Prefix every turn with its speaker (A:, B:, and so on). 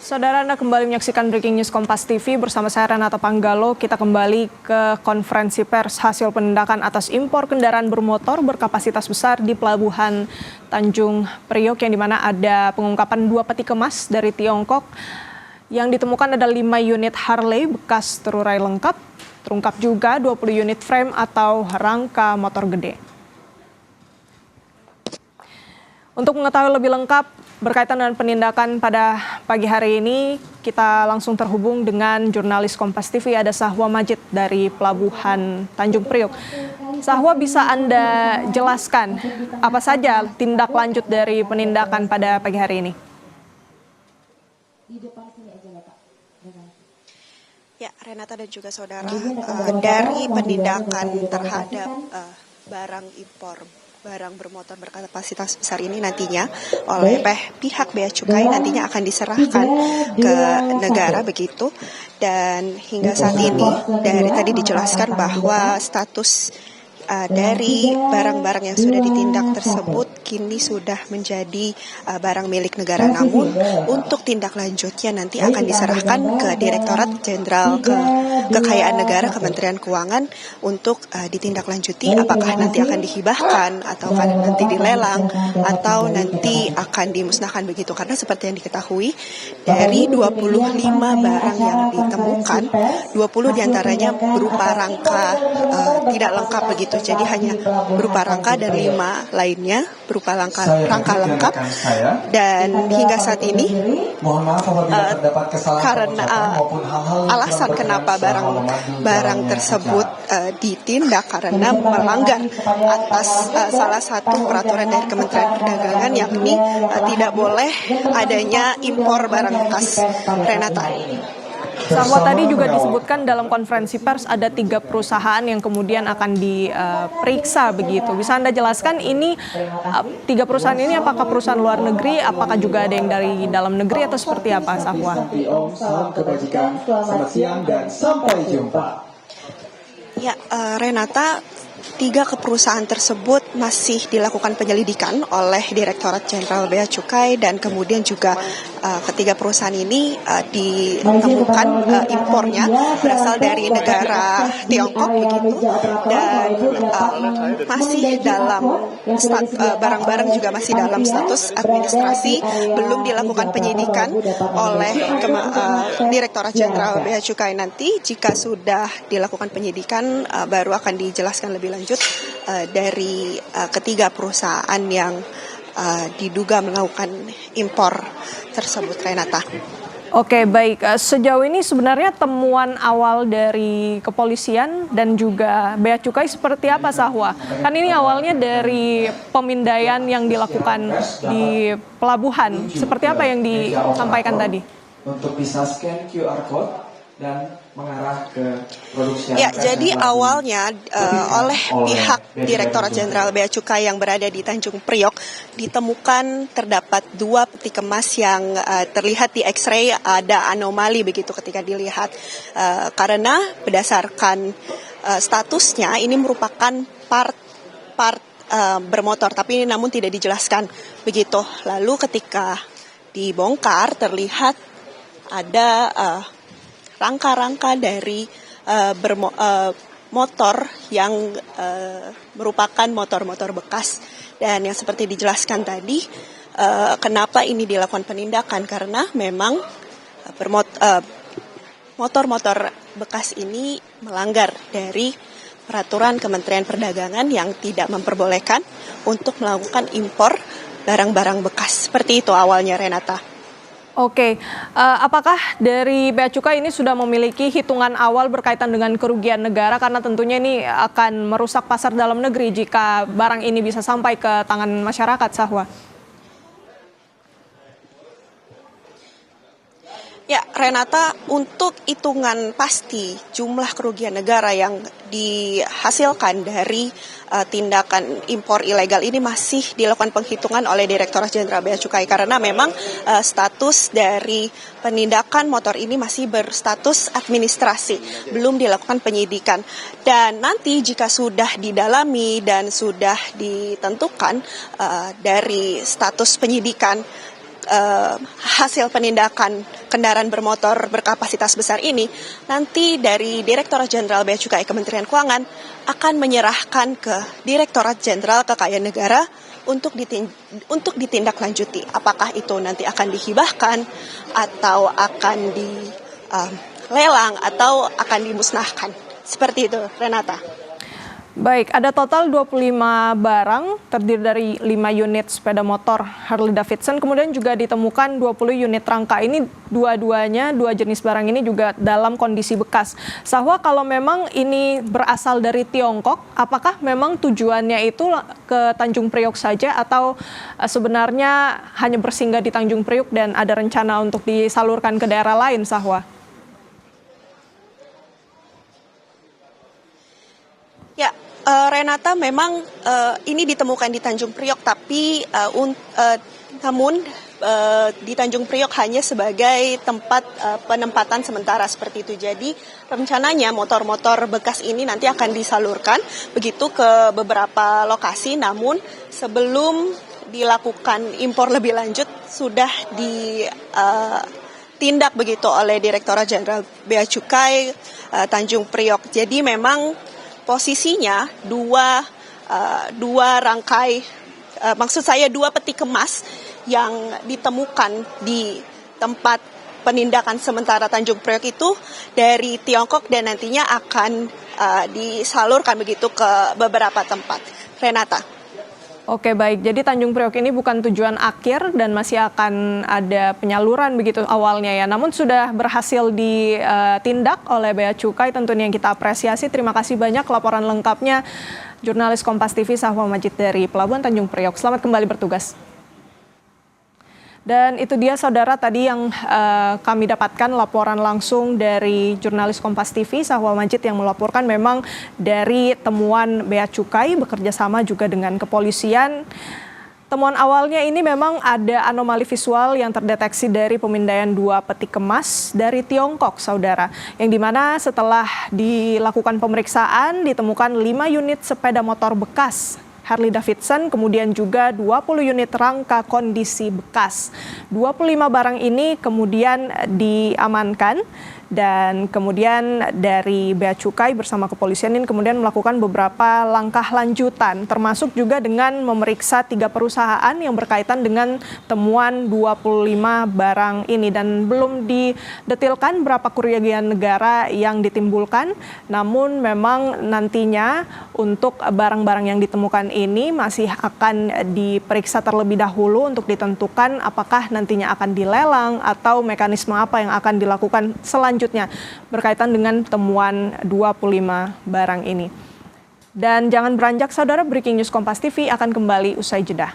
A: Saudara, Anda kembali menyaksikan Breaking News Kompas TV bersama saya Renata Panggalo. Kita kembali ke konferensi pers hasil penindakan atas impor kendaraan bermotor berkapasitas besar di Pelabuhan Tanjung Priok, yang dimana ada pengungkapan 2 peti kemas dari Tiongkok. Yang ditemukan ada 5 unit Harley bekas terurai lengkap. Terungkap juga 20 unit frame atau rangka motor gede. Untuk mengetahui lebih lengkap berkaitan dengan penindakan pada pagi hari ini, kita langsung terhubung dengan jurnalis Kompas TV, ada Sahwa Majid dari Pelabuhan Tanjung Priok. Sahwa, bisa Anda jelaskan apa saja tindak lanjut dari penindakan pada pagi hari ini?
B: Ya, Renata dan juga saudara, dari penindakan terhadap barang impor, barang bermotor berkapasitas besar ini nantinya oleh pihak Bea Cukai nantinya akan diserahkan ke negara begitu. Dan hingga saat ini dari tadi dijelaskan bahwa status dari barang-barang yang sudah ditindak tersebut kini sudah menjadi barang milik negara. Namun untuk tindak lanjutnya nanti akan diserahkan ke Direktorat Jenderal Kekayaan Negara Kementerian Keuangan untuk ditindaklanjuti, apakah nanti akan dihibahkan atau nanti dilelang atau nanti akan dimusnahkan begitu. Karena seperti yang diketahui dari 25 barang yang ditemukan, 20 diantaranya berupa rangka tidak lengkap begitu. Jadi hanya berupa rangka dan 5 lainnya berupa rangka lengkap. Dan hingga saat ini karena alasan kenapa barang tersebut ditindak karena melanggar atas salah satu peraturan dari Kementerian Perdagangan, yakni tidak boleh adanya impor barang bekas. Renata.
A: Sahwa, tadi juga disebutkan dalam konferensi pers ada 3 perusahaan yang kemudian akan diperiksa begitu. Bisa Anda jelaskan ini 3 perusahaan ini apakah perusahaan luar negeri, apakah juga ada yang dari dalam negeri atau seperti apa, Sahwa?
C: Salam kebajikan, selamat siang dan sampai jumpa.
B: Ya, Renata, 3 perusahaan tersebut masih dilakukan penyelidikan oleh Direktorat Jenderal Bea Cukai, dan kemudian juga ketiga perusahaan ini ditemukan impornya berasal dari negara Tiongkok begitu, dan masih dalam barang-barang juga masih dalam status administrasi, belum dilakukan penyidikan oleh Direktorat Jenderal Bea Cukai. Nanti jika sudah dilakukan penyidikan baru akan dijelaskan lebih lanjut dari ketiga perusahaan yang diduga melakukan impor tersebut, Renata.
A: Oke, baik. Sejauh ini sebenarnya temuan awal dari kepolisian dan juga Bea Cukai seperti apa, Sahwa? Kan ini awalnya dari pemindaian yang dilakukan di pelabuhan. Seperti apa yang disampaikan tadi?
C: Untuk bisa scan QR code dan mengarah ke produksi.
B: Ya, jadi awalnya oleh pihak Direktorat Jenderal Bea Cukai yang berada di Tanjung Priok ditemukan terdapat 2 peti kemas yang terlihat di X-ray ada anomali begitu ketika dilihat, karena berdasarkan statusnya ini merupakan part bermotor, tapi ini namun tidak dijelaskan begitu. Lalu ketika dibongkar terlihat ada rangka-rangka dari motor yang merupakan motor-motor bekas. Dan yang seperti dijelaskan tadi, kenapa ini dilakukan penindakan, karena memang motor-motor bekas ini melanggar dari peraturan Kementerian Perdagangan yang tidak memperbolehkan untuk melakukan impor barang-barang bekas. Seperti itu awalnya, Renata.
A: Oke, apakah dari Bea Cukai ini sudah memiliki hitungan awal berkaitan dengan kerugian negara, karena tentunya ini akan merusak pasar dalam negeri jika barang ini bisa sampai ke tangan masyarakat, Sahwa?
B: Ya, Renata, untuk hitungan pasti jumlah kerugian negara yang dihasilkan dari tindakan impor ilegal ini masih dilakukan penghitungan oleh Direktorat Jenderal Bea Cukai, karena memang status dari penindakan motor ini masih berstatus administrasi, belum dilakukan penyidikan. Dan nanti jika sudah didalami dan sudah ditentukan dari status penyidikan hasil penindakan kendaraan bermotor berkapasitas besar ini, nanti dari Direktorat Jenderal Bea Cukai Kementerian Keuangan akan menyerahkan ke Direktorat Jenderal Kekayaan Negara untuk ditindaklanjuti. Apakah itu nanti akan dihibahkan atau akan dilelang atau akan dimusnahkan. Seperti itu, Renata.
A: Baik, ada total 25 barang terdiri dari 5 unit sepeda motor Harley Davidson, kemudian juga ditemukan 20 unit rangka. Ini dua jenis barang ini juga dalam kondisi bekas. Sahwa, kalau memang ini berasal dari Tiongkok, apakah memang tujuannya itu ke Tanjung Priok saja atau sebenarnya hanya bersinggah di Tanjung Priok dan ada rencana untuk disalurkan ke daerah lain, Sahwa?
B: Ya, Renata, memang ini ditemukan di Tanjung Priok, tapi namun di Tanjung Priok hanya sebagai tempat penempatan sementara seperti itu. Jadi rencananya motor-motor bekas ini nanti akan disalurkan begitu ke beberapa lokasi, namun sebelum dilakukan impor lebih lanjut sudah ditindak begitu oleh Direktorat Jenderal Bea Cukai Tanjung Priok. Jadi memang posisinya dua peti kemas yang ditemukan di tempat penindakan sementara Tanjung Priok itu dari Tiongkok dan nantinya akan disalurkan begitu ke beberapa tempat. Renata.
A: Oke, baik. Jadi Tanjung Priok ini bukan tujuan akhir dan masih akan ada penyaluran begitu awalnya ya. Namun sudah berhasil ditindak oleh Bea Cukai, tentunya yang kita apresiasi. Terima kasih banyak laporan lengkapnya jurnalis Kompas TV Sahwa Majid dari Pelabuhan Tanjung Priok. Selamat kembali bertugas. Dan itu dia saudara tadi yang kami dapatkan laporan langsung dari jurnalis Kompas TV Sahwa Majid yang melaporkan memang dari temuan Bea Cukai bekerja sama juga dengan kepolisian. Temuan awalnya ini memang ada anomali visual yang terdeteksi dari pemindaian 2 peti kemas dari Tiongkok, saudara. Yang dimana setelah dilakukan pemeriksaan ditemukan 5 unit sepeda motor bekas Harley Davidson, kemudian juga 20 unit rangka kondisi bekas. 25 barang ini kemudian diamankan dan kemudian dari Bea Cukai bersama kepolisian ini kemudian melakukan beberapa langkah lanjutan, termasuk juga dengan memeriksa 3 perusahaan yang berkaitan dengan temuan 25 barang ini. Dan belum didetilkan berapa kerugian negara yang ditimbulkan, namun memang nantinya untuk barang-barang yang ditemukan ini masih akan diperiksa terlebih dahulu untuk ditentukan apakah nantinya akan dilelang atau mekanisme apa yang akan dilakukan selanjutnya berkaitan dengan temuan 25 barang ini. Dan jangan beranjak saudara, Breaking News Kompas TV akan kembali usai jeda.